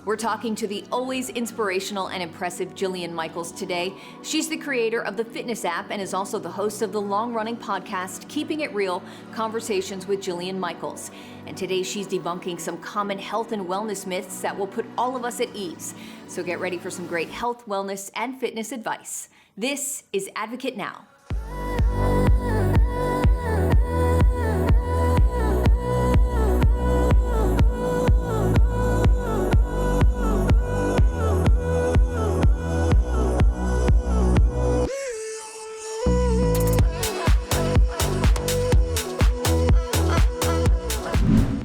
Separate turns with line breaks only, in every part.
We're talking to the always inspirational and impressive Jillian Michaels today. She's the creator of the fitness app and is also the host of the long-running podcast, Keeping It Real, Conversations with Jillian Michaels. And today she's debunking some common health and wellness myths that will put all of us at ease. So get ready for some great health, wellness, and fitness advice. This is Advocate Now.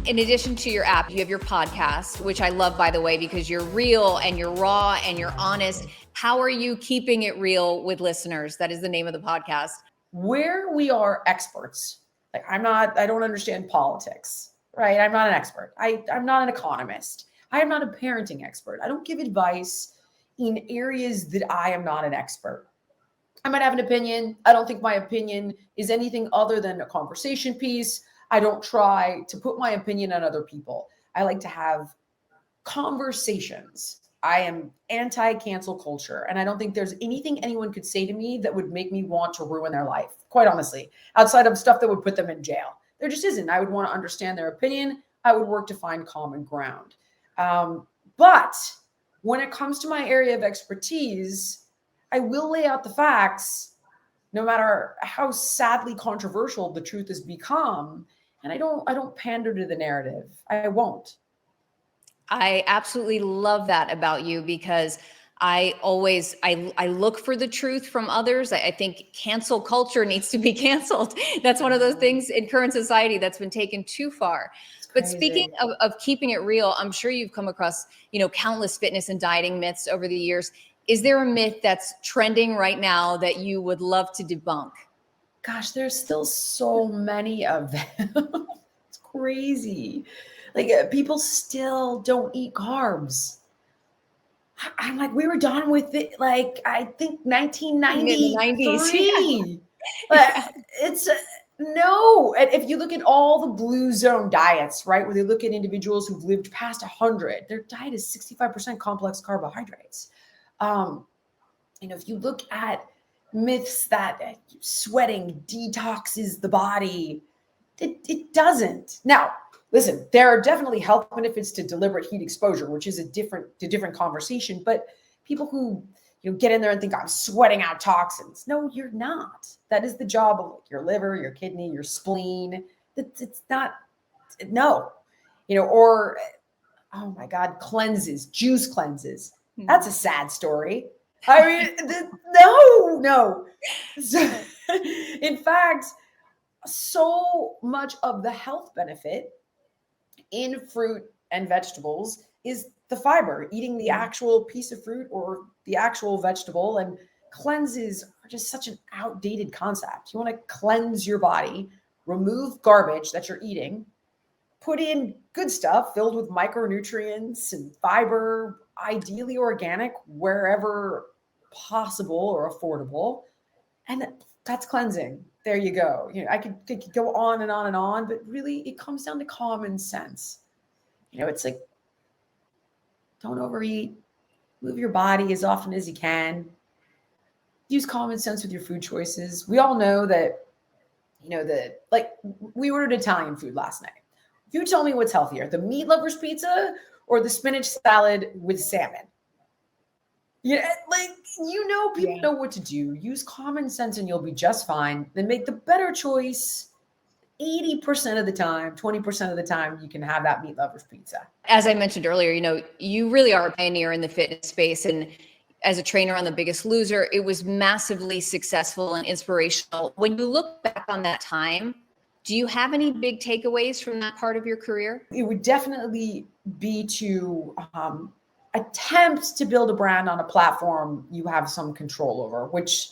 In addition to your app, you have your podcast, which I love, by the way, because you're real and you're raw and you're honest. How are you keeping it real with listeners? That is the name of the podcast.
Where we are experts, like I don't understand politics, right? I'm not an expert. I'm not an economist. I am not a parenting expert. I don't give advice in areas that I am not an expert. I might have an opinion. I don't think my opinion is anything other than a conversation piece. I don't try to put my opinion on other people. I like to have conversations. I am anti-cancel culture. And I don't think there's anything anyone could say to me that would make me want to ruin their life, quite honestly, outside of stuff that would put them in jail. There just isn't. I would want to understand their opinion. I would work to find common ground. But when it comes to my area of expertise, I will lay out the facts, no matter how sadly controversial the truth has become. And I don't pander to the narrative. I won't.
I absolutely love that about you because I look for the truth from others. I think cancel culture needs to be canceled. That's one of those things in current society that's been taken too far. But speaking of keeping it real, I'm sure you've come across, countless fitness and dieting myths over the years. Is there a myth that's trending right now that you would love to debunk?
Gosh, there's still so many of them. It's crazy. Like people still don't eat carbs. I'm like, we were done with it. Like, I think 1993. But it's no. And if you look at all the blue zone diets, right, where they look at individuals who've lived past 100, their diet is 65% complex carbohydrates. If you look at myths that sweating detoxes the body, it doesn't. Now, listen, there are definitely health benefits to deliberate heat exposure, which is a different conversation. But people who get in there and think I'm sweating out toxins, no, you're not. That is the job of your liver, your kidney, your spleen. It's not. No, or oh my God, juice cleanses. That's a sad story. I mean, no. So, in fact, so much of the health benefit in fruit and vegetables is the fiber, eating the actual piece of fruit or the actual vegetable. And cleanses are just such an outdated concept. You want to cleanse your body, remove garbage that you're eating, put in good stuff filled with micronutrients and fiber, ideally organic, wherever possible or affordable. And that's cleansing. There you go. I could go on and on and on, but really it comes down to common sense. It's like, don't overeat, move your body as often as you can, use common sense with your food choices. We all know that, we ordered Italian food last night. You tell me what's healthier, the meat lovers pizza or the spinach salad with salmon? People know what to do. Use common sense and you'll be just fine. Then make the better choice 80% of the time, 20% of the time, you can have that meat lovers pizza.
As I mentioned earlier, you really are a pioneer in the fitness space. And as a trainer on The Biggest Loser, it was massively successful and inspirational. When you look back on that time, do you have any big takeaways from that part of your career?
It would definitely be to attempt to build a brand on a platform you have some control over, which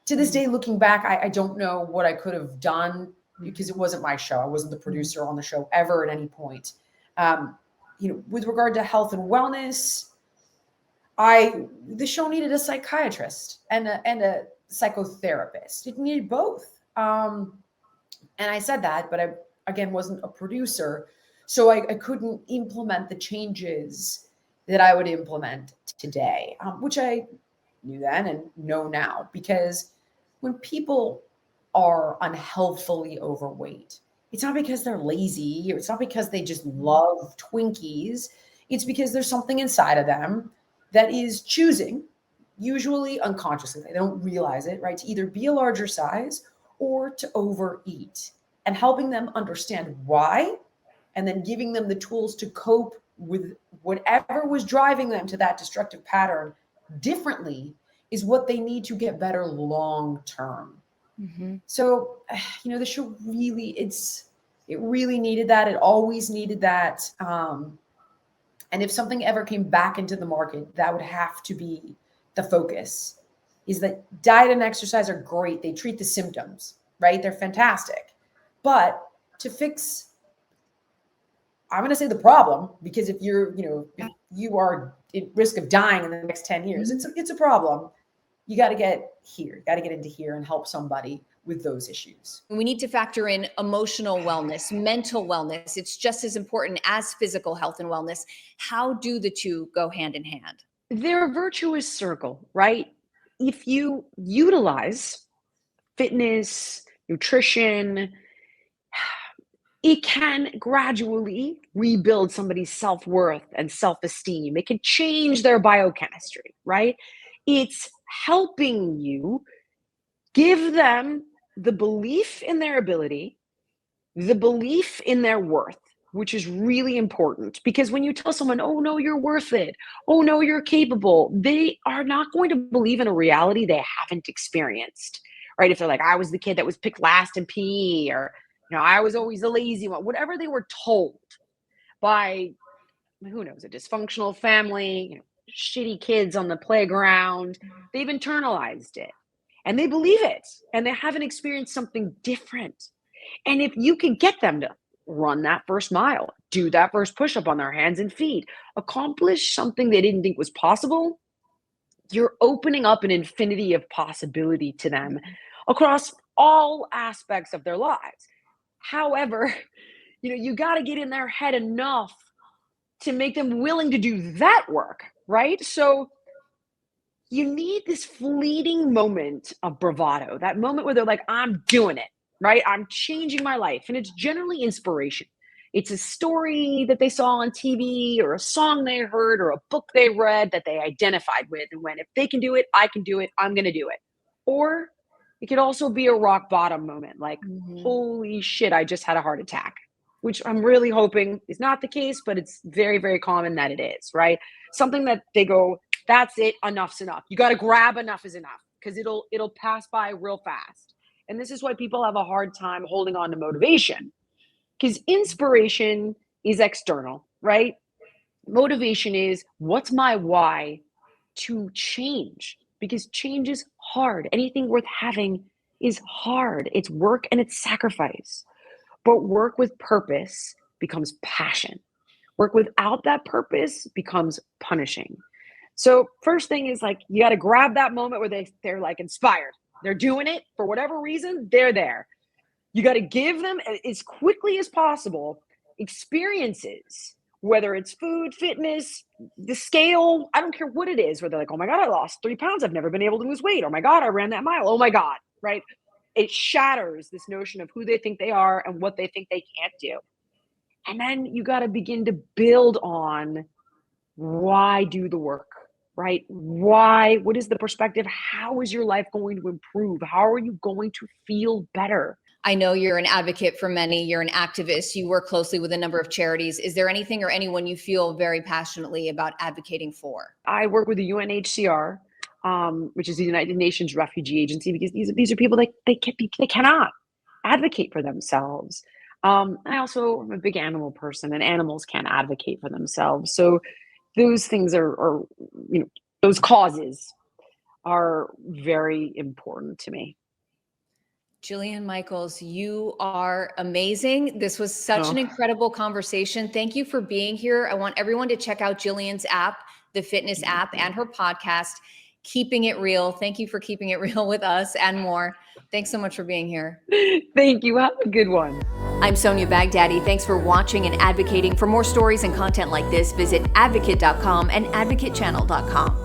to this day, looking back, I don't know what I could have done because it wasn't my show. I wasn't the producer on the show ever at any point. With regard to health and wellness, the show needed a psychiatrist and a psychotherapist. It needed both. And I said that, but I, again, wasn't a producer. So I couldn't implement the changes that I would implement today, which I knew then and know now, because when people are unhealthfully overweight, it's not because they're lazy or it's not because they just love Twinkies. It's because there's something inside of them that is choosing, usually unconsciously, they don't realize it, right? To either be a larger size or to overeat, and helping them understand why, and then giving them the tools to cope with whatever was driving them to that destructive pattern differently is what they need to get better long term.
Mm-hmm.
So, the show really, it really needed that. It always needed that. And if something ever came back into the market, that would have to be the focus. Is that diet and exercise are great. They treat the symptoms, right? They're fantastic. But to fix, I'm going to say the problem, because if if you are at risk of dying in the next 10 years, it's a problem. You got to get here, got to get into here and help somebody with those issues.
We need to factor in emotional wellness, mental wellness. It's just as important as physical health and wellness. How do the two go hand in hand?
They're a virtuous circle, right? If you utilize fitness, nutrition, it can gradually rebuild somebody's self-worth and self-esteem. It can change their biochemistry, right? It's helping you give them the belief in their ability, the belief in their worth, which is really important, because when you tell someone, oh no, you're worth it, oh no, you're capable, they are not going to believe in a reality they haven't experienced, right? If they're like, I was the kid that was picked last in PE, or I was always the lazy one, whatever they were told by, who knows, a dysfunctional family, shitty kids on the playground, they've internalized it and they believe it, and they haven't experienced something different. And if you can get them to run that first mile, do that first push up on their hands and feet, accomplish something they didn't think was possible, you're opening up an infinity of possibility to them across all aspects of their lives. However, you got to get in their head enough to make them willing to do that work, right? So you need this fleeting moment of bravado, that moment where they're like, I'm doing it, right? I'm changing my life. And it's generally inspiration. It's a story that they saw on TV, or a song they heard, or a book they read that they identified with and went, if they can do it, I can do it, I'm going to do it. Or it could also be a rock bottom moment, like, holy shit, I just had a heart attack, which I'm really hoping is not the case, but it's very, very common that it is, right? Something that they go, that's it, enough's enough. You got to grab enough is enough, because it'll pass by real fast. And this is why people have a hard time holding on to motivation, because inspiration is external, right? Motivation is, what's my why to change? Because change is hard. Anything worth having is hard. It's work and it's sacrifice. But work with purpose becomes passion. Work without that purpose becomes punishing. So first thing is, like, you got to grab that moment where they're like inspired. They're doing it for whatever reason. They're there. You got to give them, as quickly as possible, experiences, whether it's food, fitness, the scale, I don't care what it is, where they're like, oh my God, I lost 3 pounds. I've never been able to lose weight. Oh my God, I ran that mile. Oh my God, right? It shatters this notion of who they think they are and what they think they can't do. And then you got to begin to build on, why do the work, right? Why? What is the perspective? How is your life going to improve? How are you going to feel better?
I know you're an advocate for many, you're an activist, you work closely with a number of charities. Is there anything or anyone you feel very passionately about advocating for?
I work with the UNHCR, which is the United Nations Refugee Agency, because these are people that they cannot advocate for themselves. I also am a big animal person, and animals can't advocate for themselves. So those things are those causes are very important to me.
Jillian Michaels, you are amazing. This was such an incredible conversation. Thank you for being here. I want everyone to check out Jillian's app, the fitness app, and her podcast, Keeping It Real. Thank you for keeping it real with us and more. Thanks so much for being here.
Thank you. Have a good one.
I'm Sonia Baghdadi. Thanks for watching and advocating. For more stories and content like this, visit advocate.com and advocatechannel.com.